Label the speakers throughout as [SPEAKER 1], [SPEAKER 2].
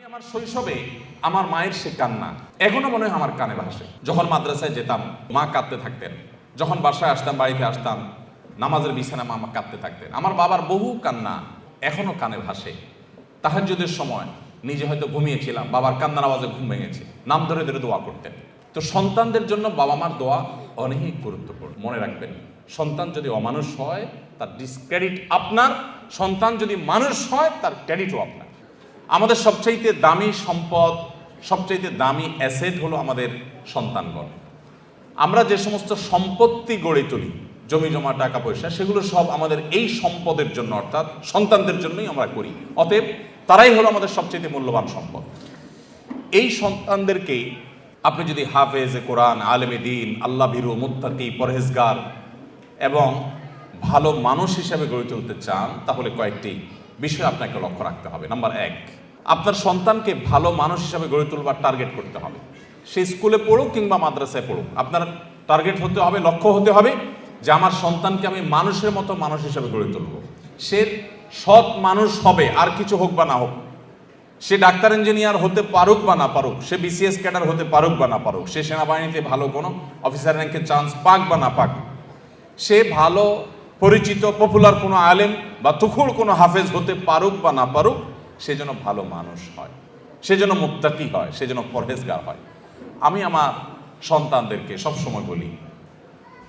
[SPEAKER 1] আমার শৈশবে আমার মায়ের সে কান্না এখনো মনে হয় আমার কানে ভাসে। যখন মাদ্রাসায় যেতাম মা কাঁদতে থাকতেন, যখন বাসায় আসতাম, বাড়িতে আসতাম, নামাজের বিছানা মা কাঁদতে থাকতেন। আমার বাবার বহু কান্না এখনো কানে ভাসে। তাহাজ্জুদের সময় নিজে হয়তো ঘুমিয়েছিলাম, বাবার কান্নার আওয়াজে ঘুম ভেঙেছে, নাম ধরে ধরে দোয়া করতেন। তো সন্তানদের জন্য বাবা মার দোয়া অনেক গুরুত্বপূর্ণ। মনে রাখবেন, সন্তান যদি অমানুষ হয় তার ডিসক্রেডিট আপনার, সন্তান যদি মানুষ হয় তার ক্রেডিটও আপনার। আমাদের সবচাইতে দামি সম্পদ, সবচাইতে দামি অ্যাসেট হলো আমাদের সন্তানগণ। আমরা যে সমস্ত সম্পত্তি গড়ে তুলি, জমি জমা, টাকা পয়সা, সেগুলো সব আমাদের এই সম্পদের জন্য, অর্থাৎ সন্তানদের জন্যই আমরা করি। অতএব তারাই হলো আমাদের সবচেয়ে মূল্যবান সম্পদ। এই সন্তানদেরকে আপনি যদি হাফেজে কোরআন, আলেমে দ্বীন, আল্লাহ ভীরু, মুত্তাকি, পরহেজগার এবং ভালো মানুষ হিসেবে গড়ে তুলতে চান, তাহলে কয়েকটি বিষয় আপনাকে লক্ষ্য রাখতে হবে। নাম্বার 1, আপনার সন্তানকে ভালো মানুষ হিসেবে গড়ে তুলবার টার্গেট করতে হবে। সে স্কুলে পড়ুক কিংবা মাদ্রাসায় পড়ুক, আপনার টার্গেট হতে হবে, লক্ষ্য হতে হবে যে আমার সন্তানকে আমি মানুষের মতো মানুষ হিসেবে গড়ে তুলব। সে সৎ মানুষ হবে, আর কিছু হোক বা না হোক। সে ডাক্তার ইঞ্জিনিয়ার হতে পারুক বা না পারুক, সে বিসিএস ক্যাডার হতে পারুক বা না পারুক, সে সেনাবাহিনীতে ভালো কোনো অফিসার র্যাঙ্কের চান্স পাক বা না পাক, সে ভালো পরিচিত পপুলার কোনো আলেম বা তুখুল কোনো হাফেজ হতে পারুক বা না পারুক, সে যেন ভালো মানুষ হয়, সে যেন মুত্তাকি হয়, সে যেন পরহেজগার হয়। আমি আমার সন্তানদেরকে সবসময় বলি,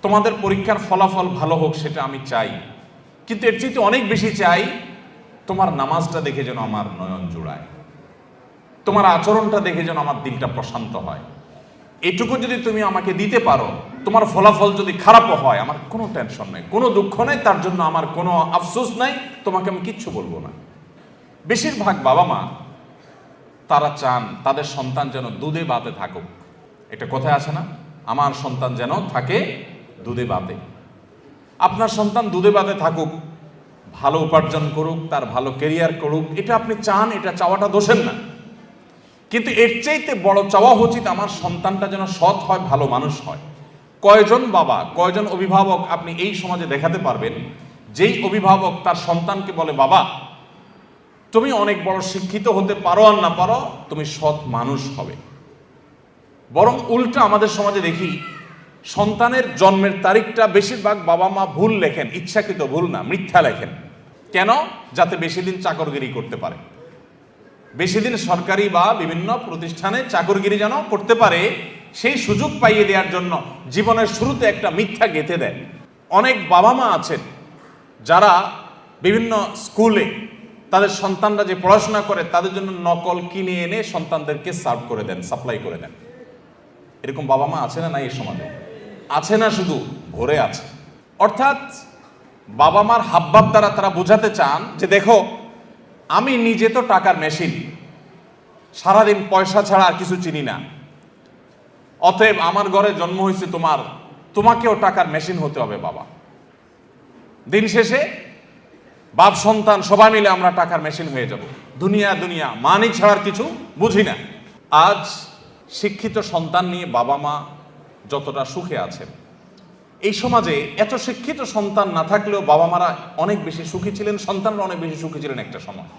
[SPEAKER 1] তোমাদের পরীক্ষার ফলাফল ভালো হোক সেটা আমি চাই, কিন্তু এর চেয়ে অনেক বেশি চাই তোমার নামাজটা দেখে যেন আমার নয়ন জোড়ায়, তোমার আচরণটা দেখে যেন আমার দিলটা প্রশান্ত হয়। এটুকু যদি তুমি আমাকে দিতে পারো, তোমার ফলাফল যদি খারাপও হয়, আমার কোনো টেনশন নেই, কোনো দুঃখ নেই, তার জন্য আমার কোনো আফসোস নাই, তোমাকে আমি কিচ্ছু বলবো না। বেশিরভাগ বাবা মা তারা চান তাদের সন্তান যেন দুধে ভাতে থাকুক। এটা কোথায় আছে না, আমার সন্তান যেন থাকে দুধে ভাতে। আপনার সন্তান দুধে ভাতে থাকুক, ভালো উপার্জন করুক, তার ভালো ক্যারিয়ার করুক, এটা আপনি চান, এটা চাওয়াটা দোষের না। কিন্তু এর চাইতে বড় চাওয়া উচিত আমার সন্তানটা যেন সৎ হয়, ভালো মানুষ হয়। কয়জন বাবা, কয়জন অভিভাবক আপনি এই সমাজে দেখাতে পারবেন যেই অভিভাবক তার সন্তানকে বলে, বাবা তুমি অনেক বড় শিক্ষিত হতে পারো আর না পারো, তুমি সৎ মানুষ হবে। বরং উল্টা আমাদের সমাজে দেখি, সন্তানের জন্মের তারিখটা বেশিরভাগ বাবা মা ভুল লেখেন, ইচ্ছাকৃত ভুল না, মিথ্যা লেখেন। কেন? যাতে বেশি দিন চাকরগিরি করতে পারে, বেশি দিন সরকারি বা বিভিন্ন প্রতিষ্ঠানে চাকরগিরি যেন করতে পারে, সেই সুযোগ পাইয়ে দেওয়ার জন্য জীবনের শুরুতে একটা মিথ্যা গেঁথে দেয়। অনেক বাবা মা আছেন যারা বিভিন্ন স্কুলে তাদের সন্তানরা যে পড়াশোনা করে তাদের জন্য নকল কিনে এনে সন্তানদেরকে সার্ভ করে দেন, সাপ্লাই করে দেন। এরকম বাবা মা আছে না? নাই এই সমাজে আছে না, শুধু ভরে আছে। অর্থাৎ বাবা মার হাবভাব দ্বারা তারা বোঝাতে চান যে দেখো, আমি নিজে তো টাকার মেশিন, সারাদিন পয়সা ছাড়া আর কিছু চিনি না, অতএব আমার ঘরে জন্ম হয়েছে তোমাকেও টাকার মেশিন হতে হবে বাবা। দিন শেষে বাপ সন্তান সবাই মিলে আমরা টাকার মেশিন হয়ে যাব, দুনিয়া মানি ছাড়ার কিছু বুঝি না। আজ শিক্ষিত সন্তান নিয়ে বাবা মা যতটা সুখে আছেন, এই সমাজে এত শিক্ষিত সন্তান না থাকলেও বাবা মারা অনেক বেশি সুখী ছিলেন, সন্তানরা অনেক বেশি সুখী ছিলেন একটা সময়।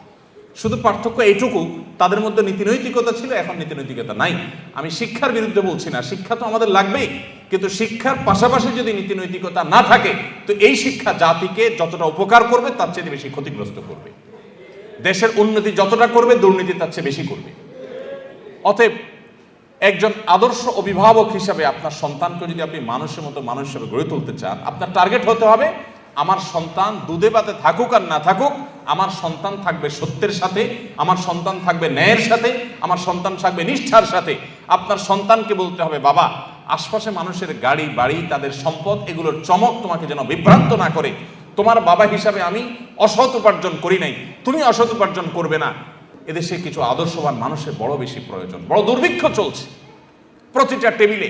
[SPEAKER 1] শুধু পার্থক্য এইটুকু, তাদের মধ্যে নীতিনৈতিকতা ছিল, এখন নীতিনৈতিকতা নাই। আমি শিক্ষার বিরুদ্ধে বলছি না, শিক্ষা তো আমাদের লাগবেই, কিন্তু শিক্ষার পাশাপাশি যদি নীতিনৈতিকতা না থাকে, তো এই শিক্ষা জাতিকে যতটা উপকার করবে তার চেয়ে বেশি ক্ষতিগ্রস্ত করবে। দেশের উন্নতি যতটা করবে, দুর্নীতি তার চেয়ে বেশি করবে। অতএব একজন আদর্শ অভিভাবক হিসাবে আপনার সন্তানকে যদি আপনি মানুষের মতো মানুষ হিসেবে গড়ে তুলতে চান, আপনার টার্গেট হতে হবে আমার সন্তান দুধে ভাতে থাকুক আর না থাকুক, আমার সন্তান থাকবে সত্যের সাথে, আমার সন্তান থাকবে ন্যায়ের সাথে, আমার সন্তান থাকবে নিষ্ঠার সাথে। আপনার সন্তানকে বলতে হবে, বাবা আশপাশে মানুষের গাড়ি বাড়ি, তাদের সম্পদ, এগুলোর চমক তোমাকে যেন বিভ্রান্ত না করে। তোমার বাবা হিসাবে আমি অসৎ উপার্জন করি নাই, তুমি অসৎ উপার্জন করবে না। এদেশে কিছু আদর্শবান মানুষের বড় বেশি প্রয়োজন। বড় দুর্ভিক্ষ চলছে, প্রতিটা টেবিলে,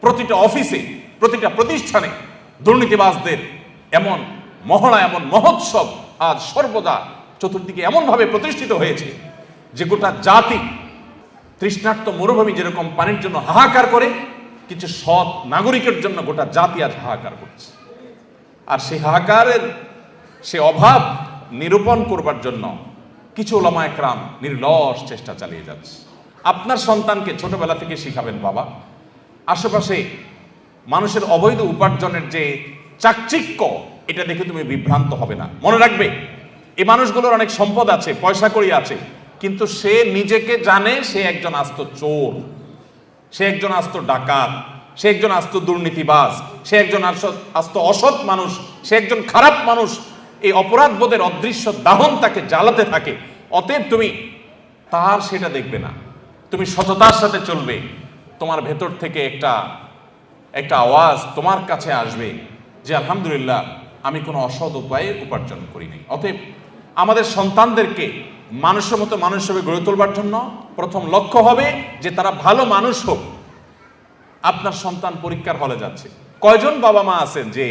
[SPEAKER 1] প্রতিটা অফিসে, প্রতিটা প্রতিষ্ঠানে দুর্নীতিবাজদের এমন মহড়া, এমন মহোৎসব আজ সর্বদা চতুর্দিকে এমনভাবে প্রতিষ্ঠিত হয়েছে যে গোটা জাতি তৃষ্ণার্ত মরুভূমি যেরকম পানির জন্য হাহাকার করে, কিছু সৎ নাগরিকের জন্য গোটা জাতি আজ হাহাকার করছে। আর সেই হাহাকারের সে অভাব নিরূপণ করবার জন্য কিছু ওলামা একরাম নির্লস চেষ্টা চালিয়ে যাচ্ছে। আপনার সন্তানকে ছোটবেলা থেকে শিখাবেন, বাবা আশেপাশে মানুষের অবৈধ উপার্জনের যে চাকচিক্য, এটা দেখে তুমি বিভ্রান্ত হবে না। মনে রাখবে, এই মানুষগুলোর অনেক সম্পদ আছে, পয়সা কড়ি আছে, কিন্তু সে নিজেকে জানে সে একজন আস্ত চোর, সে একজন আস্ত ডাকাত, সে একজন আস্ত দুর্নীতিবাজ, সে একজন আস্ত অসৎ মানুষ, সে একজন খারাপ মানুষ। এই অপরাধ বোধের অদৃশ্য দাহন তাকে জ্বালাতে থাকে। অতএব তুমি তার সেটা দেখবে না, তুমি সততার সাথে চলবে। তোমার ভেতর থেকে একটা আওয়াজ তোমার কাছে আসবে যে আলহামদুলিল্লাহ, আমি কোনো অসৎ উপায়ে উপার্জন করি নাই। অতএব আমাদের সন্তানদেরকে মানুষের মতো মানুষ হিসেবে গড়ে তোলবার জন্য প্রথম লক্ষ্য হবে যে তারা ভালো মানুষ হোক। আপনার সন্তান পরীক্ষার হলে যাচ্ছে, কয়জন বাবা মা আছেন যে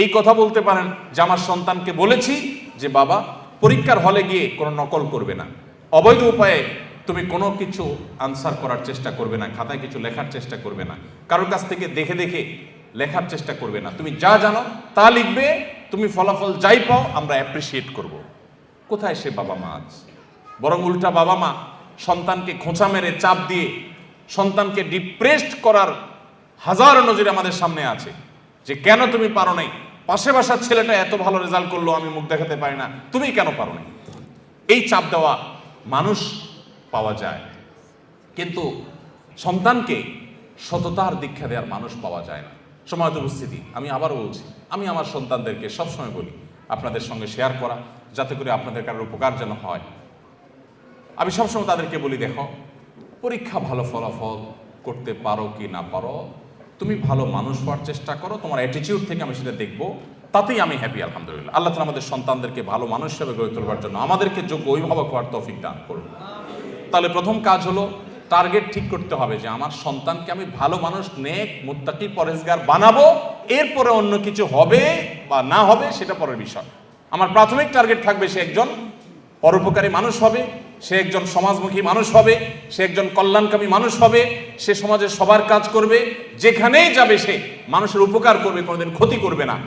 [SPEAKER 1] এই কথা বলতে পারেন যে আমার সন্তানকে বলেছি যে বাবা, পরীক্ষার হলে গিয়ে কোনো নকল করবে না, অবৈধ উপায়ে তুমি কোনো কিছু আনসার করার চেষ্টা করবে না, খাতায় কিছু লেখার চেষ্টা করবে না, কারোর কাছ থেকে দেখে দেখে লেখার চেষ্টা করবে না, তুমি যা জানো তা লিখবে, তুমি ফলাফল যাই পাও আমরা অ্যাপ্রিসিয়েট করব। কোথায় সে বাবা মা আজ? বরং উল্টা বাবা মা সন্তানকে খোঁচা মেরে চাপ দিয়ে সন্তানকে ডিপ্রেসড করার হাজারো নজির আমাদের সামনে আছে যে কেন তুমি পারো নাই, পাশে বাসার ছেলেটা এত ভালো রেজাল্ট করলো, আমি মুখ দেখাতে পারি না, তুমি কেন পারো নাই। এই চাপ দেওয়া মানুষ পাওয়া যায়, কিন্তু সন্তানকে সততার দীক্ষা দেওয়ার মানুষ পাওয়া যায় না। সময়ত উপস্থিতি, আমি আবারও বলছি, আমি আমার সন্তানদেরকে সবসময় বলি আপনাদের সঙ্গে শেয়ার করা, যাতে করে আপনাদের কারোর উপকার যেন হয়। আমি সবসময় তাদেরকে বলি, দেখো, পরীক্ষা ভালো ফলাফল করতে পারো কি না পারো, তুমি ভালো মানুষ হওয়ার চেষ্টা করো, তোমার অ্যাটিটিউড থেকে আমি সেটা দেখবো, তাতেই আমি হ্যাপি। আলহামদুলিল্লাহ, আল্লাহ তাআলা আমাদের সন্তানদেরকে ভালো মানুষ হিসেবে গড়ে তোলবার জন্য আমাদেরকে যোগ্য অভিভাবক হওয়ার তৌফিক দান করুন। তাহলে প্রথম কাজ হলো টার্গেট ঠিক করতে হবে যে আমার সন্তানকে আমি ভালো মানুষ, নেক, মুত্তাকি, পরেজগার বানাবো। এরপরে অন্য কিছু হবে বা না হবে সেটা পরের বিষয়। আমার প্রাথমিক টার্গেট থাকবে সে একজন পরোপকারী মানুষ হবে, সে একজন সমাজমুখী মানুষ হবে, সে একজন কল্যাণকামী মানুষ হবে, সে সমাজের সবার কাজ করবে, যেখানেই যাবে সে মানুষের উপকার করবে, কোনোদিন ক্ষতি করবে না,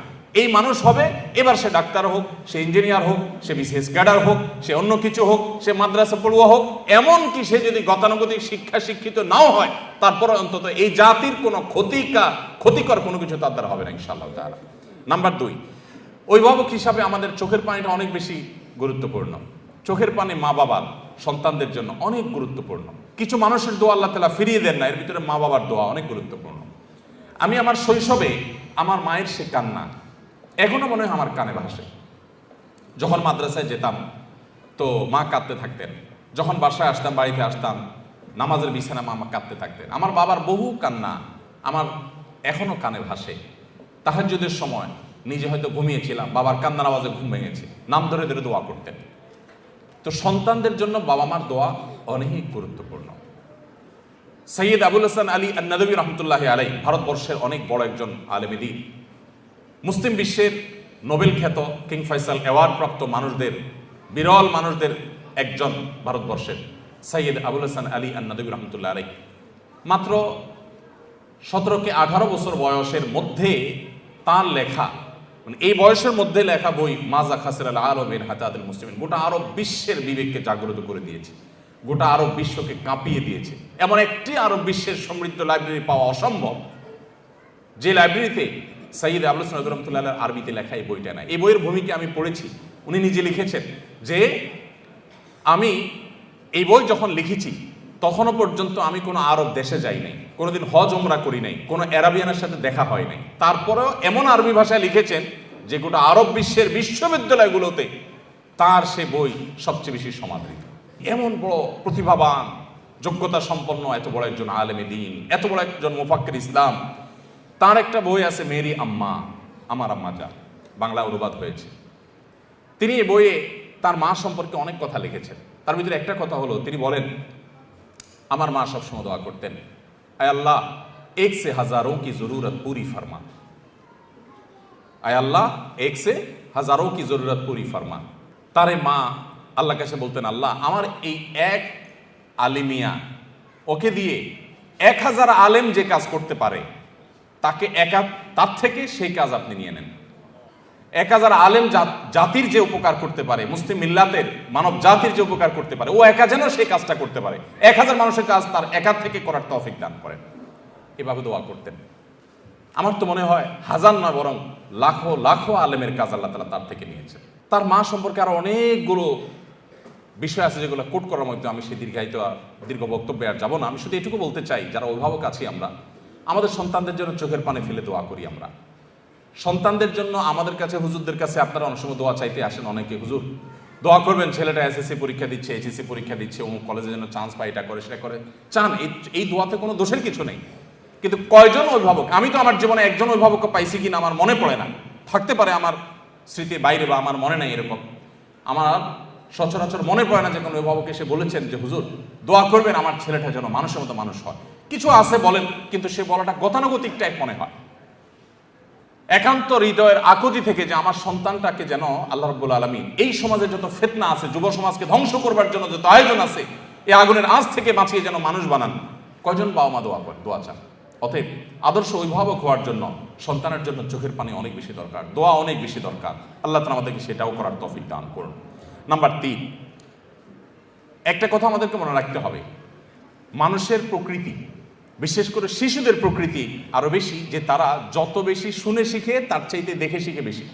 [SPEAKER 1] এই মানুষ হবে। এবার সে ডাক্তার হোক, সে ইঞ্জিনিয়ার হোক, সে বিসিএস ক্যাডার হোক, সে অন্য কিছু হোক, সে মাদ্রাসা পড়ুয়া হোক, এমনকি সে যদি গতানুগতিক শিক্ষিত নাও হয়, তারপর অন্তত এই জাতির কোনো ক্ষতিকর কোনো কিছু তার দ্বারা হবে না ইনশাআল্লাহ তাআলা। নাম্বার 2, অভিভাবক হিসাবে আমাদের চোখের পানিটা অনেক বেশি গুরুত্বপূর্ণ। চোখের পানি মা বাবার সন্তানদের জন্য অনেক গুরুত্বপূর্ণ। কিছু মানুষের দোয়া আল্লাহ তাআলা ফিরিয়ে দেন না, এর ভিতরে মা বাবার দোয়া অনেক গুরুত্বপূর্ণ। আমি আমার শৈশবে আমার মায়ের সে কান্না এখনো মনে হয় আমার কানে ভাসে। যখন মাদ্রাসায় যেতাম তো মা কাঁদতে থাকতেন, যখন বাসায় আসতাম, বাড়িতে আসতাম, নামাজের বিছানা মা কাঁদতে থাকতেন। আমার বাবার বহু কান্না আমার এখনো কানে ভাসে। তাহাজ্জুদের সময় নিজে হয়তো ঘুমিয়েছিলাম, বাবার কান্নার আওয়াজে ঘুম ভেঙেছে, নাম ধরে ধরে দোয়া করতেন। তো সন্তানদের জন্য বাবা মার দোয়া অনেক গুরুত্বপূর্ণ। সৈয়দ আবুল হাসান আলী আন-নাদভী রহমতুল্লাহি আলাইহি ভারতবর্ষের অনেক বড় একজন আলেম দ্বীন, মুসলিম বিশ্বের নোবেল খ্যাত কিং ফয়সাল অ্যাওয়ার্ড প্রাপ্ত মানুষদের, বিরল মানুষদের একজন ভারতবর্ষের সৈয়দ আবুল হাসান আলী আন-নাদভী রহমতুল্লাহ আলাইহি মাত্র 17 থেকে 18 বছর বয়সের মধ্যে তার লেখা, মানে এই বয়সের মধ্যে লেখা বই মাজা খাসির আল আলম মিন হাতাতুল মুসলিমিন গোটা আরব বিশ্বের বিবেককে জাগ্রত করে দিয়েছে, গোটা আরব বিশ্বকে কাঁপিয়ে দিয়েছে। এমন একটি আরব বিশ্বের সমৃদ্ধ লাইব্রেরি পাওয়া অসম্ভব, যে লাইব্রেরিতে সৈয়দ আবুল হাসান রহমতুল্লাহ আরবিতে লেখা এই বইটা না। এই বইয়ের ভূমিকা আমি পড়েছি, উনি নিজে লিখেছেন যে আমি এই বই যখন লিখেছি তখনও পর্যন্ত আমি কোনো আরব দেশে যাই নাই, কোনোদিন হজ ওমরা করি নাই, কোনো অ্যারাবিয়ানের সাথে দেখা হয় নাই। তারপরেও এমন আরবি ভাষায় লিখেছেন যে গোটা আরব বিশ্বের বিশ্ববিদ্যালয়গুলোতে তার সে বই সবচেয়ে বেশি সমাদৃত। এমন বড় প্রতিভাবান, যোগ্যতা সম্পন্ন এত বড় একজন আলেমে দ্বীন, এত বড় একজন মুফাক্কির ইসলাম, তার একটা বই আছে মেরি আম্মা, আমার আম্মা যা, বাংলা অনুবাদ হয়েছে। তিনি এই বইয়ে তার মা সম্পর্কে অনেক কথা লিখেছেন। তার ভিতরে একটা কথা হলো, তিনি বলেন আমার মা সবসময় দোয়া করতেন, আয় আল্লাহ এক সে হাজারোं की जरूरत पूरी फरमा, আয় আল্লাহ এক সে হাজারোं की जरूरत पूरी फरमा। তারে মা আল্লাহ কাছে বলতেন, আল্লাহ আমার এই এক আলিমিয়া, ওকে দিয়ে 1000 আলেম যে কাজ করতে পারে তাকে তার থেকে সেই কাজ আপনি নিয়ে নেন। 1000 আলেম জাতির যে উপকার করতে পারে, মুসলিম মিল্লাতের মানব জাতির যে উপকার করতে পারে, ও একা যেন সেই কাজটা করতে পারে। 1000 মানুষের কাজ তার একা থেকে করার তৌফিক দান করেন, এভাবে দোয়া করতেন। আমার তো মনে হয় হাজার নয় বরং লাখো লাখো আলেমের কাজ আল্লাহ তাআলা তার থেকে নিয়েছেন। তার মা সম্পর্কে আরো অনেকগুলো বিষয় আছে যেগুলো কোট করার মধ্যে আমি সেই দীর্ঘ বক্তব্যে আর যাবো না। আমি শুধু এটুকু বলতে চাই, যারা অভিভাবক আছি আমরা, আমাদের সন্তানদের জন্য চোখের পানি ফেলে দোয়া করি। আমরা সন্তানদের জন্য আমাদের কাছে, হুজুরদের কাছে আপনারা অনেক সময় দোয়া চাইতে আসেন। অনেকে হুজুর দোয়া করবেন, ছেলেটা এসএসসি পরীক্ষা দিচ্ছে, এইচএসসি পরীক্ষা দিচ্ছে, অমুক কলেজে যেন চান্স পায়, এটা করে সেটা করে চান। এই দোয়াতে কোনো দোষের কিছু নেই। কিন্তু কয়জন অভিভাবক, আমি তো আমার জীবনে একজন অভিভাবককে পাইছি কিনা আমার মনে পড়ে না, থাকতে পারে আমার স্মৃতির বাইরে বা আমার মনে নাই, এরকম আমার সচরাচর মনে পড়ে না যে কোনো অভিভাবক এসে বলেছেন যে হুজুর দোয়া করবেন আমার ছেলেটা যেন মানুষের মতো মানুষ হয়। কিছু আছে বলেন, কিন্তু সে বলাটা গতানুগতিক টাইপ মনে হয়, একান্ত হৃদয়ের আকুতি থেকে যে আমার সন্তানটাকে যেন আল্লাহ রাব্বুল আলামিন এই সমাজে যত ফিতনা আছে, যুব সমাজকে ধ্বংস করবার জন্য যত আয়োজন আছে, এই আগুনের আঁচ থেকে বাঁচিয়ে যেন মানুষ বানান। কয়জন বাবা মা দোয়া চান? অতএব আদর্শ অভিভাবক হওয়ার জন্য সন্তানের জন্য চোখের পানি অনেক বেশি দরকার, দোয়া অনেক বেশি দরকার। আল্লাহ তাআলা আমাদেরকে সেটাও করার তৌফিক দান করুন। নাম্বার 3, একটা কথা আমাদেরকে মনে রাখতে হবে, মানুষের প্রকৃতি, বিশেষ করে শিশুদের প্রকৃতি আরো বেশি যে তারা যত বেশি শুনে শিখে তার চাইতে দেখে শিখে বেশি।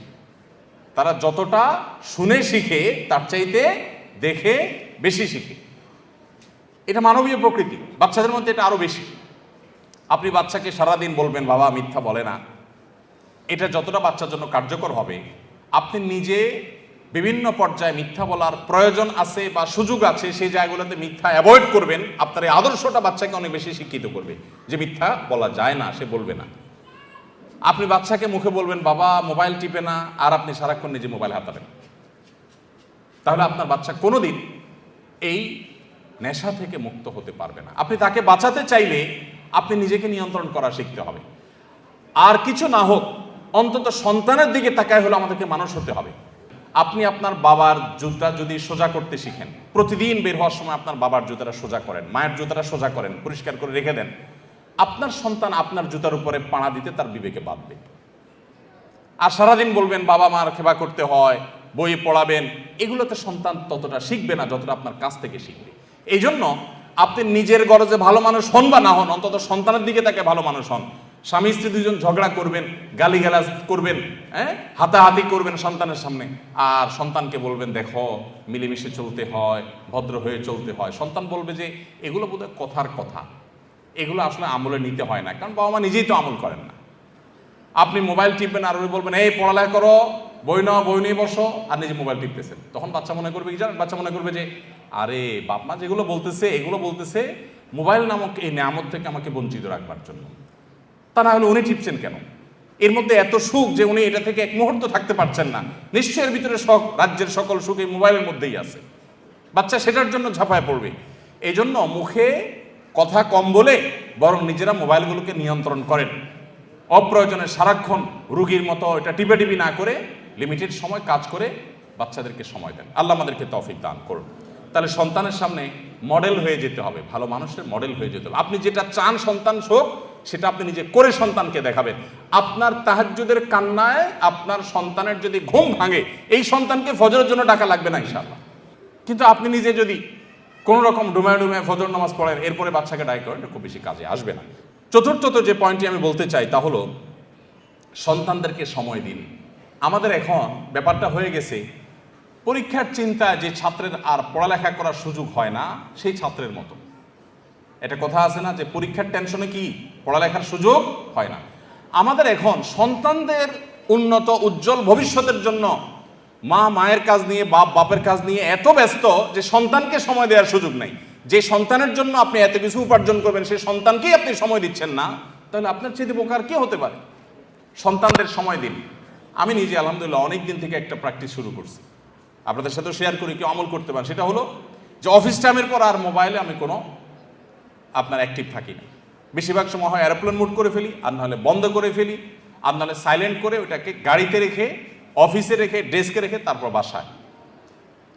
[SPEAKER 1] তারা যতটা শুনে শিখে তার চাইতে দেখে বেশি শিখে। এটা মানবীয় প্রকৃতি, বাচ্চাদের মধ্যে এটা আরো বেশি। আপনি বাচ্চাকে সারাদিন বলবেন বাবা মিথ্যা বলে না, এটা যতটা বাচ্চার জন্য কার্যকর হবে, আপনি নিজে বিভিন্ন পর্যায়ে মিথ্যা বলার প্রয়োজন আছে বা সুযোগ আছে সেই জায়গাগুলোতে মিথ্যা অ্যাভয়েড করবেন। আপনার এই আদর্শটা বাচ্চাকে অনেক বেশি শিক্ষিত করবে যে মিথ্যা বলা যায় না, সে বলবে না। আপনি বাচ্চাকে মুখে বলবেন বাবা মোবাইল টিপে না, আর আপনি সারাক্ষণ নিজে মোবাইল হাতাবেন, তাহলে আপনার বাচ্চা কোনোদিন এই নেশা থেকে মুক্ত হতে পারবে না। আপনি তাকে বাঁচাতে চাইলে আপনি নিজেকে নিয়ন্ত্রণ করা শিখতে হবে। আর কিছু না হোক অন্তত সন্তানের দিকে তাকায় হলে আমাদেরকে মানুষ হতে হবে। আপনি আপনার বাবার জুতা যদি সোজা করতে শিখেন, প্রতিদিন বের হওয়ার সময় আপনার বাবার জুতাটা সোজা করেন, মায়ের জুতাটা সোজা করেন, পরিষ্কার করে রেখে দেন, আপনার সন্তান আপনার জুতার উপরে পাড়া দিতে তার বিবেকে বাঁধবে। আর সারাদিন বলবেন বাবা মার সেবা করতে হয়, বই পড়াবেন, এগুলোতে সন্তান ততটা শিখবে না যতটা আপনার কাছ থেকে শিখবে। এই জন্য আপনি নিজের গরজে ভালো মানুষ হন বা না হন, অন্তত সন্তানের দিকে তাকে ভালো মানুষ হন। স্বামী স্ত্রী দুজন ঝগড়া করবেন, গালিগালাজ করবেন, হাতাহাতি করবেন সন্তানের সামনে, আর সন্তানকে বলবেন দেখো মিলেমিশে চলতে হয়, ভদ্র হয়ে চলতে হয়। সন্তান বলবে যে এগুলো বোধহয় কথার কথা, এগুলো আসলে আমলে নিতে হয় না, কারণ বাবা মা নিজেই তো আমল করেন না। আপনি মোবাইল টিপবেন আর ওই বলবেন এই পড়ালেখা করো, বই নাও, বই নিয়ে বসো, আর নিজে মোবাইল টিপতেছেন। তখন বাচ্চা মনে করবে কি জানেন? বাচ্চা মনে করবে যে আরে বাপ মা যেগুলো বলতেছে এগুলো বলতেছে মোবাইল নামক এই নিয়ামত থেকে আমাকে বঞ্চিত রাখবার জন্য। তা না হলে উনি টিপছেন কেন? এর মধ্যে এত সুখ যে উনি এটা থেকে এক মুহূর্ত থাকতে পারছেন না। নিশ্চয় এর ভিতরে রাজ্যের সকল সুখ এই মোবাইলের মধ্যেই আছে। বাচ্চা সেটার জন্য ঝাঁপায় পড়বে। এই জন্য মুখে কথা কম বলে বরং নিজেরা মোবাইলগুলোকে নিয়ন্ত্রণ করেন। অপ্রয়োজনে সারাক্ষণ রুগীর মতো এটা টিপি না করে লিমিটেড সময় কাজ করে বাচ্চাদেরকে সময় দেন। আল্লাহ আমাদেরকে তৌফিক দান করুন। তাহলে সন্তানের সামনে মডেল হয়ে যেতে হবে, ভালো মানুষের মডেল হয়ে যেতে হবে। আপনি যেটা চান সন্তান হোক সেটা আপনি নিজে করে সন্তানকে দেখাবেন। আপনার তাহাজ্জুদের কান্নায় আপনার সন্তানের যদি ঘুম ভাঙে, এই সন্তানকে ফজরের জন্য ডাকা লাগবে না ইনশাআল্লাহ। কিন্তু আপনি নিজে যদি কোনো রকম ডুমায় ফজর নামাজ পড়েন, এরপরে বাচ্চাকে ডাক করেন, এটা খুব বেশি কাজে আসবে না। চতুর্থত যে পয়েন্টটি আমি বলতে চাই তা হলো সন্তানদেরকে সময় দিন। আমাদের এখন ব্যাপারটা হয়ে গেছে পরীক্ষার চিন্তা, যে ছাত্রের আর পড়ালেখা করার সুযোগ হয় না সেই ছাত্রের মতো। এটা কথা আছে না যে পরীক্ষার টেনশনে কি পড়ালেখার সুযোগ হয় না। আমাদের এখন সন্তানদের উন্নত উজ্জ্বল ভবিষ্যতের জন্য মা মায়ের কাজ নিয়ে, বাপ বাপের কাজ নিয়ে এত ব্যস্ত যে সন্তানকে সময় দেওয়ার সুযোগ নেই। যে সন্তানের জন্য আপনি এত কিছু উপার্জন করবেন সেই সন্তানকেই আপনি সময় দিচ্ছেন না, তাহলে আপনার চেয়ে উপকার কে হতে পারে? সন্তানদের সময় দিন। আমি নিজে আলহামদুলিল্লাহ অনেক দিন থেকে একটা প্র্যাকটিস শুরু করছি, আপনাদের সাথেও শেয়ার করি, কেউ আমল করতে পারেন। সেটা হলো যে অফিস টাইমের পর আর মোবাইলে আমি কোনো অ্যাক্টিভ থাকি না। বেশিরভাগ সময় হয় এরোপ্লেন মুড করে ফেলি, আর নাহলে বন্ধ করে ফেলি, আর নাহলে সাইলেন্ট করে ওইটাকে গাড়িতে রেখে, অফিসে রেখে, ডেস্কে রেখে তারপর বাসায়।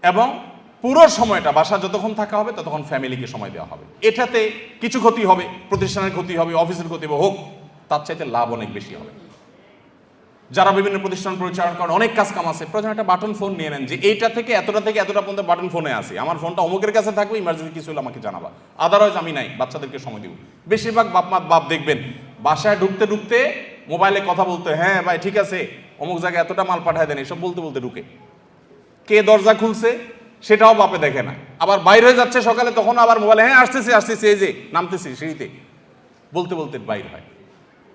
[SPEAKER 1] এবং পুরো সময়টা বাসা যতক্ষণ থাকা হবে ততক্ষণ ফ্যামিলিকে সময় দেওয়া হবে। এটাতে কিছু ক্ষতি হবে, প্রতিষ্ঠানের ক্ষতি হবে, অফিসের ক্ষতি হবে, হোক, তার চাইতে লাভ অনেক বেশি হবে। যারা বিভিন্ন প্রতিষ্ঠান পরিচালনা করেন, অনেক কাজ কাম আছে, প্রয়োজন একটা বাটন ফোন নিয়ে নেন যে এইটা থেকে এতটা পর্যন্ত বাটন ফোনে আসি, আমার ফোনটা অমুকের কাছে থাকবে, ইমার্জেন্সি কিছু হলে আমাকে জানাবা, আদারওয়াইজ আমি নাই, বাচ্চাদেরকে সময় দিব। বেশিরভাগ বাপ দেখবেন বাসায় ঢুকতে ঢুকতে মোবাইলে কথা বলতে, হ্যাঁ ভাই ঠিক আছে অমুক জায়গায় এতটা মাল পাঠায় দেন, এসব বলতে বলতে ঢুকে। কে দরজা খুলছে সেটাও বাপে দেখে না, আবার বাইরে হয়ে যাচ্ছে সকালে, তখন আবার মোবাইলে হ্যাঁ আসতেছি এই যে নামতেছি সিঁড়িতে, বলতে বলতে বাইর হয়।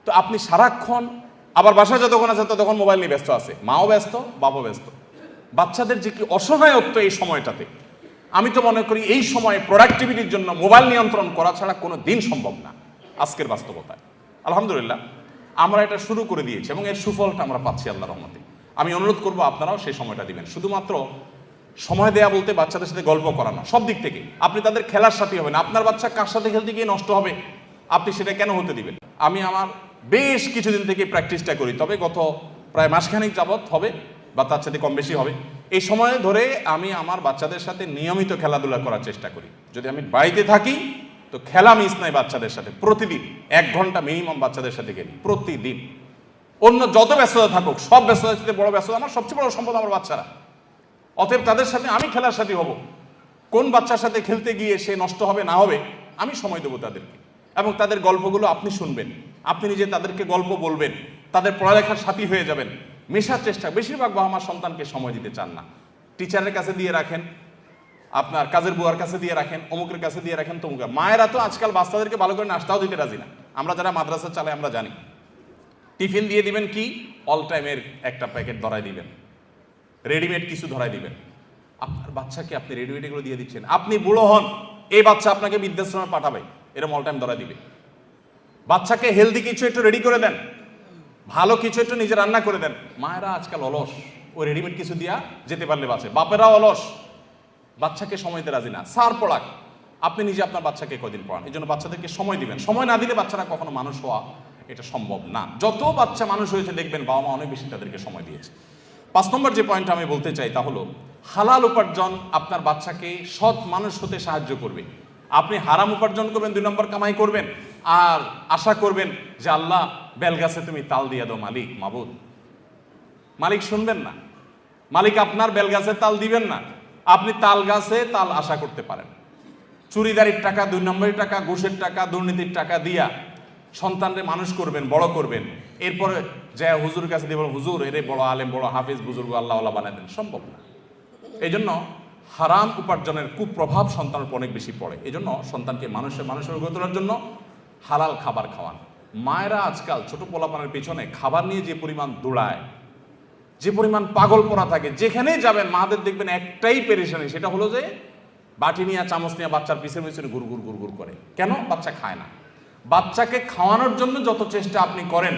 [SPEAKER 1] তো আপনি সারাক্ষণ আবার বাসায় যতক্ষণ আছে ততক্ষণ মোবাইল নিয়ে ব্যস্ত আছে, মাও ব্যস্ত, বাবাও ব্যস্ত। বাচ্চাদের যে কি অসহায়ত্ব এই সময়টাতে, আমি তো মনে করি এই সময়ে প্রোডাক্টিভিটির জন্য মোবাইল নিয়ন্ত্রণ করা ছাড়া কোনো দিন সম্ভব না আজকের বাস্তবতায়। আলহামদুলিল্লাহ আমরা এটা শুরু করে দিয়েছি এবং এর সুফলটা আমরা পাচ্ছি আল্লাহর রহমতে। আমি অনুরোধ করবো আপনারাও সেই সময়টা দিবেন। শুধুমাত্র সময় দেয়া বলতে বাচ্চাদের সাথে গল্প করানো, সব দিক থেকে আপনি তাদের খেলার সাথী হবেন। আপনার বাচ্চা কার সাথে খেলতে গিয়ে নষ্ট হবে, আপনি সেটা কেন হতে দিবেন? আমি আমার বেশ কিছুদিন থেকে প্র্যাকটিসটা করি, তবে গত প্রায় মাসখানেক যাবৎ হবে বা তার সাথে কম বেশি হবে, এই সময় ধরে আমি আমার বাচ্চাদের সাথে নিয়মিত খেলাধুলা করার চেষ্টা করি। যদি আমি বাড়িতে থাকি তো খেলা মিস নাই বাচ্চাদের সাথে, প্রতিদিন 1 ঘন্টা মিনিমাম বাচ্চাদের সাথে খেলি প্রতিদিন। অন্য যত ব্যস্ততা থাকুক, সব ব্যস্ততার সাথে বড় ব্যস্ততা আমার সবচেয়ে বড় সম্পদ আমার বাচ্চারা। অতএব তাদের সাথে আমি খেলার সাথী হব। কোন বাচ্চার সাথে খেলতে গিয়ে সে নষ্ট হবে না হবে আমি সময় দেবো তাদেরকে, এবং তাদের গল্পগুলো আপনি শুনবেন, আপনি নিজে তাদেরকে গল্প বলবেন, তাদের পড়ালেখার সাথী হয়ে যাবেন, মেশার চেষ্টা। বেশিরভাগ বাবা মা সন্তানকে সময় দিতে চান না, টিচারের কাছে দিয়ে রাখেন, আপনার কাজের বুয়ার কাছে দিয়ে রাখেন, অমুকের কাছে দিয়ে রাখেন, তমুকের। মায়েরা তো আজকাল বাচ্চাদেরকে ভালো করে নাস্তাও দিতে রাজি না। আমরা যারা মাদ্রাসা চালাই আমরা জানি, টিফিন দিয়ে দিবেন কি অল টাইমের একটা প্যাকেট ধরাই দিবেন, রেডিমেড কিছু ধরাই দিবেন। আপনার বাচ্চাকে আপনি রেডিমেড এগুলো দিয়ে দিচ্ছেন, আপনি বুড়ো হন এই বাচ্চা আপনাকে বৃদ্ধাশ্রমে পাঠাবে, এরকম অল টাইম ধরাই দিবে। বাচ্চাকে হেলদি কিছু একটু রেডি করে দেন, ভালো কিছু একটু নিজে রান্না করে দেন। মায়েরা আজকাল অলস, ওই রেডিমেড কিছু দিয়া যেতে পারলে বাঁচে। বাপেরাও অলস, বাচ্চাকে সময় দিতে রাজি না। সার পড়াক, আপনি নিজে আপনার বাচ্চাকে কদিন পড়ান। এই জন্য বাচ্চাদেরকে সময় দিবেন। সময় না দিলে বাচ্চারা কখনো মানুষ হওয়া এটা সম্ভব না। যত বাচ্চা মানুষ হয়েছে দেখবেন বাবা মা অনেক বেশি তাদেরকে সময় দিয়েছে। 5 নম্বর যে পয়েন্ট আমি বলতে চাই তা হলো হালাল উপার্জন আপনার বাচ্চাকে সৎ মানুষ হতে সাহায্য করবে। আপনি হারাম উপার্জন করবেন, 2 নম্বর কামাই করবেন, আর আশা করবেন যে আল্লাহ বেলগাছে তুমি তাল দিয়ে দাও মালিক, মাবুদ। মালিক শুনবেন না, মালিক আপনার বেলগাছে তাল দিবেন না। আপনি তাল গাছে তাল আশা করতে পারেন। চুরিদারির টাকা, 2 নম্বরের টাকা, ঘুষের টাকা, দুর্নীতির টাকা দিয়া সন্তানরে মানুষ করবেন, বড় করবেন, এরপরে যে হুজুরের কাছে দিয়ে বলো হুজুর এরে বড় আলেম, বড় হাফিজ, বুজুর্গ আল্লাহ বানায় দেন, সম্ভব না। এই জন্য হারাম উপার্জনের কুপ্রভাব সন্তানের উপর অনেক বেশি পড়ে। এই জন্য সন্তানকে মানুষের গড়ে তোলার জন্য হালাল খাবার খাওয়ান। মায়েরা আজকাল ছোট পোলাপানের পেছনে খাবার নিয়ে যে পরিমাণ দৌড়ায়, যে পরিমাণ পাগল পড়া থাকে, যেখানেই যাবেন মাদের দেখবেন একটাই পেরেশানি, সেটা হলো যে বাটি নিয়ে চামচ নিয়ে বাচ্চার পিছনে পিছনে গুড় করে। কেন? বাচ্চা খায় না। বাচ্চাকে খাওয়ানোর জন্য যত চেষ্টা আপনি করেন,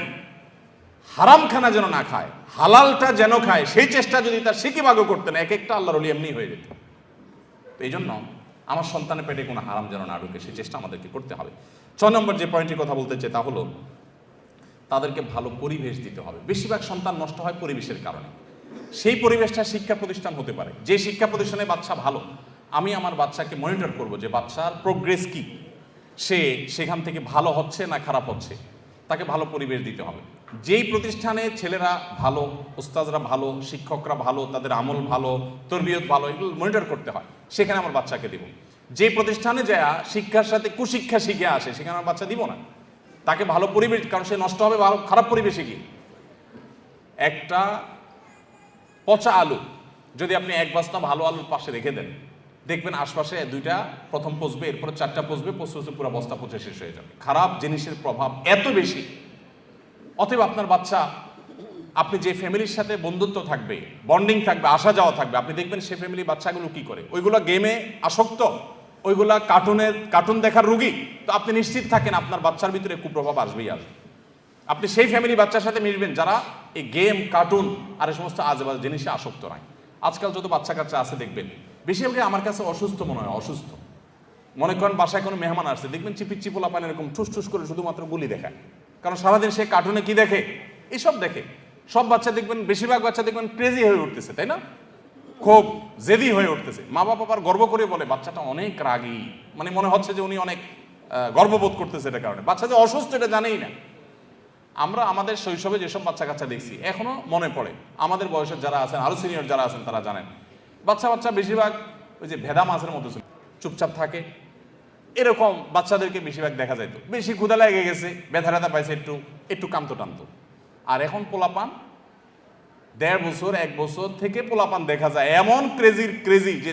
[SPEAKER 1] হারাম খানা যেন না খায়, হালালটা যেন খায়, সেই চেষ্টা যদি তার সিকিভাগও করতেন, এক একটা আল্লাহর ওলি এমনি হয়ে যেত। এই জন্য আমার সন্তানের পেটে কোনো হারাম যেন না ঢুকে, সেই চেষ্টা আমাদেরকে করতে হবে। 6 নম্বর যে পয়েন্টের কথা বলতে চাই তা হলো তাদেরকে ভালো পরিবেশ দিতে হবে। বেশিরভাগ সন্তান নষ্ট হয় পরিবেশের কারণে। সেই পরিবেশটা শিক্ষা প্রতিষ্ঠান হতে পারে। যে শিক্ষা প্রতিষ্ঠানে বাচ্চা ভালো, আমি আমার বাচ্চাকে মনিটর করব যে বাচ্চার প্রোগ্রেস কি, সে সেখান থেকে ভালো হচ্ছে না খারাপ হচ্ছে, তাকে ভালো পরিবেশ দিতে হবে। যেই প্রতিষ্ঠানে ছেলেরা ভালো, উস্তাদরা ভালো, শিক্ষকরা ভালো, তাদের আমল ভালো, তরবিয়ত ভালো, এগুলো মনিটর করতে হয়, সেখানে আমার বাচ্চাকে দিব। যে প্রতিষ্ঠানে যায় শিক্ষার সাথে কুশিক্ষা শিখে আসে, সেখানে আমার বাচ্চা দিব না। তাকে ভালো পরিবেশ, কারণ সে নষ্ট হবে ভালো খারাপ পরিবেশে গিয়ে। একটা পচা আলু যদি আপনি 1 বস্তা ভালো আলুর পাশে রেখে দেন, দেখবেন আশপাশে 2টা প্রথম পচবে, এরপরে 4টা পচবে, পচতে পুরো বস্তা পচে শেষ হয়ে যাবে। খারাপ জিনিসের প্রভাব এত বেশি। অতএব আপনার বাচ্চা, আপনি যে ফ্যামিলির সাথে বন্ধুত্ব থাকবে, বন্ডিং থাকবে, আসা যাওয়া থাকবে, আপনি দেখবেন সে ফ্যামিলি বাচ্চাগুলো কি করে। ওইগুলো গেমে আসক্ত, ওইগুলা কার্টুন দেখার রুগী, তো আপনি নিশ্চিত থাকেন আপনার বাচ্চার ভিতরে কুপ্রভাব আসবেই আসবে। আপনি সেই ফ্যামিলি বাচ্চার সাথে মিশবেন যারা এই গেম, কার্টুন আর এই সমস্ত আজেবাজে জিনিসে আসক্ত নয়। আজকাল যত বাচ্চা কাচ্চা আছে দেখবেন বেশিরভাগই আমার কাছে অসুস্থ মনে হয়। অসুস্থ মনে করেন বাসায় কোনো মেহমান আসছে, দেখবেন চিপিচিপোলা পান এরকম ঠুস করে শুধুমাত্র গুলি দেখায়, কারণ সারাদিন সে কার্টুনে কি দেখে, এসব দেখে। সব বাচ্চা দেখবেন, বেশিরভাগ বাচ্চা দেখবেন ক্রেজি হয়ে উঠতেছে, তাই না? খুব জেদি হয়ে উঠতেছে। মা বাবা আবার গর্ব করে বলে বাচ্চাটা অনেক রাগী, মানে মনে হচ্ছে যে উনি অনেক গর্ববোধ করতেছে এটার কারণে। বাচ্চা যে অসুস্থ এটা জানেই না। আমরা আমাদের শৈশবে যেসব বাচ্চা কাচ্চা দেখছি এখনো মনে পড়ে, আমাদের বয়সের যারা আছেন, আরো সিনিয়র যারা আছেন তারা জানেন, বাচ্চা বেশিরভাগ ওই যে ভেদা মাছের মতো ছিল, চুপচাপ থাকে, এরকম বাচ্চাদেরকে বেশিরভাগ দেখা যাইতো। বেশি ক্ষুধা লেগে গেছে, ব্যথা ব্যথা পাইছে, একটু কামতো টানতো। আর এখন পোলাপান 1.5 বছর 1 বছর থেকে পোলাপান দেখা যায় এমন ক্রেজি যে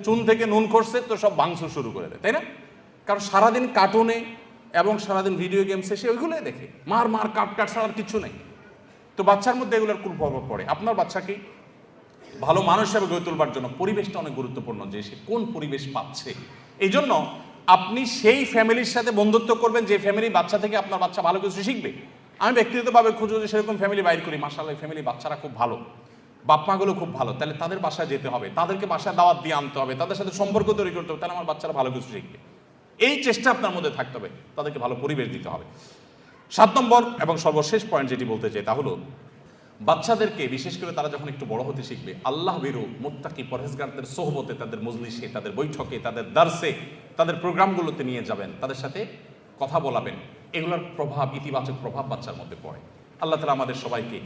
[SPEAKER 1] চুন থেকে নুন করছে তো সব ভাঙচুর শুরু করে দেয়, তাই না? কারণ সারাদিন কার্টুনে এবং সারাদিন ভিডিও গেমসে সে ওইগুলোই দেখে, মার কাট ছাড়ার কিছু নেই। তো বাচ্চার মধ্যে এগুলোর কুপ্রভাব পড়ে। আপনার বাচ্চাকে ভালো মানুষ হিসেবে গড়ে তোলবার জন্য পরিবেশটা অনেক গুরুত্বপূর্ণ, যে সে কোন পরিবেশ পাচ্ছে। এই জন্য আপনি সেই ফ্যামিলির সাথে বন্ধুত্ব করবেন যে ফ্যামিলি বাচ্চা থেকে আপনার বাচ্চা ভালো কিছু শিখবে। আমি ব্যক্তিগতভাবে খুঁজে যদি সেরকম ফ্যামিলি বাইর করি, মাশাআল্লাহ ফ্যামিলি বাচ্চারা খুব ভালো, বাপ মাগুলো খুব ভালো, তাহলে তাদের বাসায় যেতে হবে, তাদেরকে বাসায় দাওয়াত দিয়ে আনতে হবে, তাদের সাথে সম্পর্ক তৈরি করতে হবে, তাহলে আমার বাচ্চারা ভালো কিছু শিখবে। এই চেষ্টা আপনার মধ্যে থাকতে হবে, তাদেরকে ভালো পরিবেশ দিতে হবে। 7 নম্বর এবং সর্বশেষ পয়েন্ট যেটি বলতে চাই তা হলো, বাচ্চাদেরকে বিশেষ করে তারা যখন একটু বড় হতে শিখবে, আল্লাহ ভীরু মুত্তাকি পরহেজগারদের সোহবতে, তাদের মজলিসে, তাদের বৈঠকে, তাদের দার্সে, তাদের প্রোগ্রামগুলোতে নিয়ে যাবেন, তাদের সাথে কথা বলাবেন। এগুলোর প্রভাব, ইতিবাচক প্রভাব বাচ্চার মধ্যে পড়ে। আল্লাহ তাআলা আমাদের সবাইকে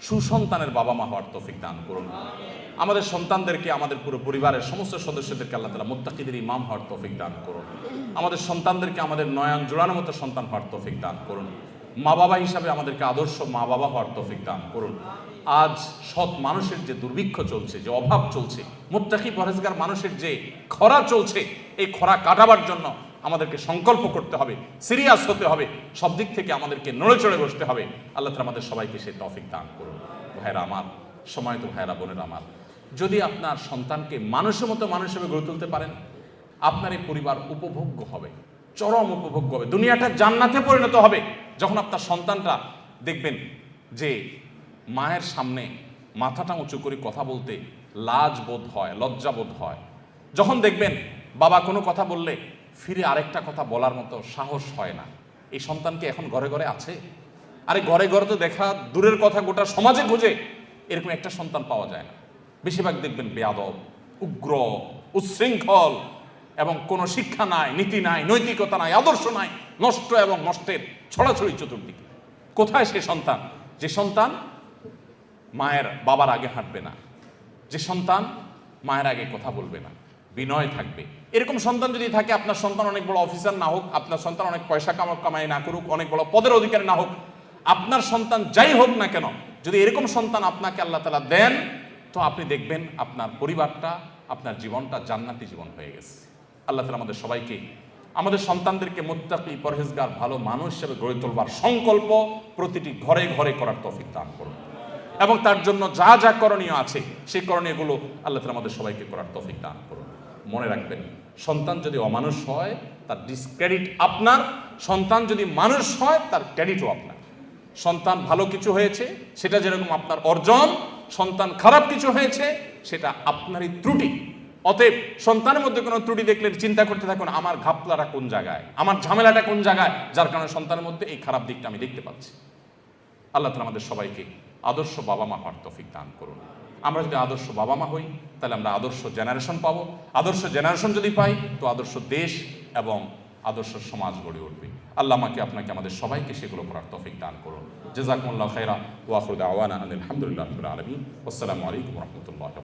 [SPEAKER 1] সুসন্তানের বাবা মা হওয়ার তৌফিক দান করুন। আমাদের সন্তানদেরকে, আমাদের পুরো পরিবারের সমস্ত সদস্যদেরকে আল্লাহ তাআলা মুত্তাকিদের ইমাম হওয়ার তৌফিক দান করুন। আমাদের সন্তানদেরকে আমাদের নয়ন জোড়ানোর মতো সন্তান হওয়ার তৌফিক দান করুন। মা বাবা হিসাবে আমাদেরকে আদর্শ মা বাবা হওয়ার তৌফিক দান করুন। আজ সৎ মানুষের যে দুর্ভিক্ষ চলছে, যে অভাব চলছে, মুত্তাকি পরহেজগার মানুষের যে খরা চলছে, এই খরা কাটাবার জন্য আমাদেরকে সংকল্প করতে হবে, সিরিয়াস হতে হবে, সব দিক থেকে আমাদেরকে নড়ে চড়ে বসতে হবে। আল্লাহ তাআলা আমাদের সবাইকে সেই তৌফিক দান করুন। ভাইরা আমার, সম্মানিত ভাইরা বোনেরা আমার, যদি আপনার সন্তানকে মানুষের মতো মানুষ হিসেবে গড়ে তুলতে পারেন, আপনার এই পরিবার উপভোগ্য হবে, চরম উপভোগ্য হবে, দুনিয়াটা জান্নাতে পরিণত হবে। যখন আপনার সন্তানটা দেখবেন যে মায়ের সামনে মাথাটা উঁচু করে কথা বলতে লাজ বোধ হয়, লজ্জা বোধ হয়, যখন দেখবেন বাবা কোনো কথা বললে ফিরে আরেকটা কথা বলার মতো সাহস হয় না, এই সন্তানকে এখন ঘরে ঘরে আছে? আরে ঘরে ঘরে তো দেখা দূরের কথা, গোটা সমাজে খুঁজে এরকম একটা সন্তান পাওয়া যায় না। বেশিরভাগ দেখবেন বেয়াদব, উগ্র, উচ্ছৃঙ্খল, এবং কোনো শিক্ষা নাই, নীতি নাই, নৈতিকতা নাই, আদর্শ নাই, নষ্ট এবং নষ্টের ছড়াছড়ি চতুর্দিকে। কোথায় সে সন্তান? যে সন্তান মায়ের বাবার আগে হাঁটবে না, যে সন্তান মায়ের আগে কথা বলবে না, বিনয় থাকবে। এরকম সন্তান যদি থাকে, আপনার সন্তান অনেক বড় অফিসার না হোক, আপনার সন্তান অনেক পয়সা কামাই না করুক, অনেক বড় পদের অধিকারী না হোক, আপনার সন্তান যাই হোক না কেন, যদি এরকম সন্তান আপনাকে আল্লাহ তাআলা দেন, তো আপনি দেখবেন আপনার পরিবারটা, আপনার জীবনটা জান্নাতি জীবন হয়ে গেছে। আল্লাহ তাআলা আমাদের সবাইকে, আমাদের সন্তানদেরকে মুত্তাকি পরহেজগার ভালো মানুষ হিসেবে গড়ে তোলবার সংকল্প প্রতিটি ঘরে ঘরে করার তৌফিক দান করুন, এবং তার জন্য যা যা করণীয় আছে সেই করণীয়গুলো আল্লাহ তাআলা আমাদের সবাইকে করার তৌফিক দান করুন। মনে রাখবেন, সন্তান যদি অমানুষ হয় তার ডিসক্রেডিট আপনার, সন্তান যদি মানুষ হয় তার ক্রেডিটও আপনার। সন্তান ভালো কিছু হয়েছে সেটা যেরকম আপনার অর্জন, সন্তান খারাপ কিছু হয়েছে সেটা আপনারই ত্রুটি। অতএব সন্তানের মধ্যে কোনো ত্রুটি দেখলে চিন্তা করতে থাকুন, আমার ঘাপলাটা কোন জায়গায়, আমার ঝামেলাটা কোন জায়গায়, যার কারণে সন্তানের মধ্যে এই খারাপ দিকটা আমি দেখতে পাচ্ছি। আল্লাহ তাআলা আমাদের সবাইকে আদর্শ বাবা মা হওয়ার তৌফিক দান করুন। আমরা যদি আদর্শ বাবা মা হই, তাহলে আমরা আদর্শ জেনারেশন পাবো। আদর্শ জেনারেশন যদি পাই, তো আদর্শ দেশ এবং আদর্শ সমাজ গড়ে উঠবে। আল্লাহ আমাকে, আপনাকে, আমাদের সবাইকে সেগুলো করার তৌফিক দান করুন। জাযাকুমুল্লাহু খাইরা ওয়া আখিরু দাওয়ানা আলহামদুলিল্লাহি রাব্বিল আলামিন। আসসালামু আলাইকুম ওয়া রাহমাতুল্লাহ।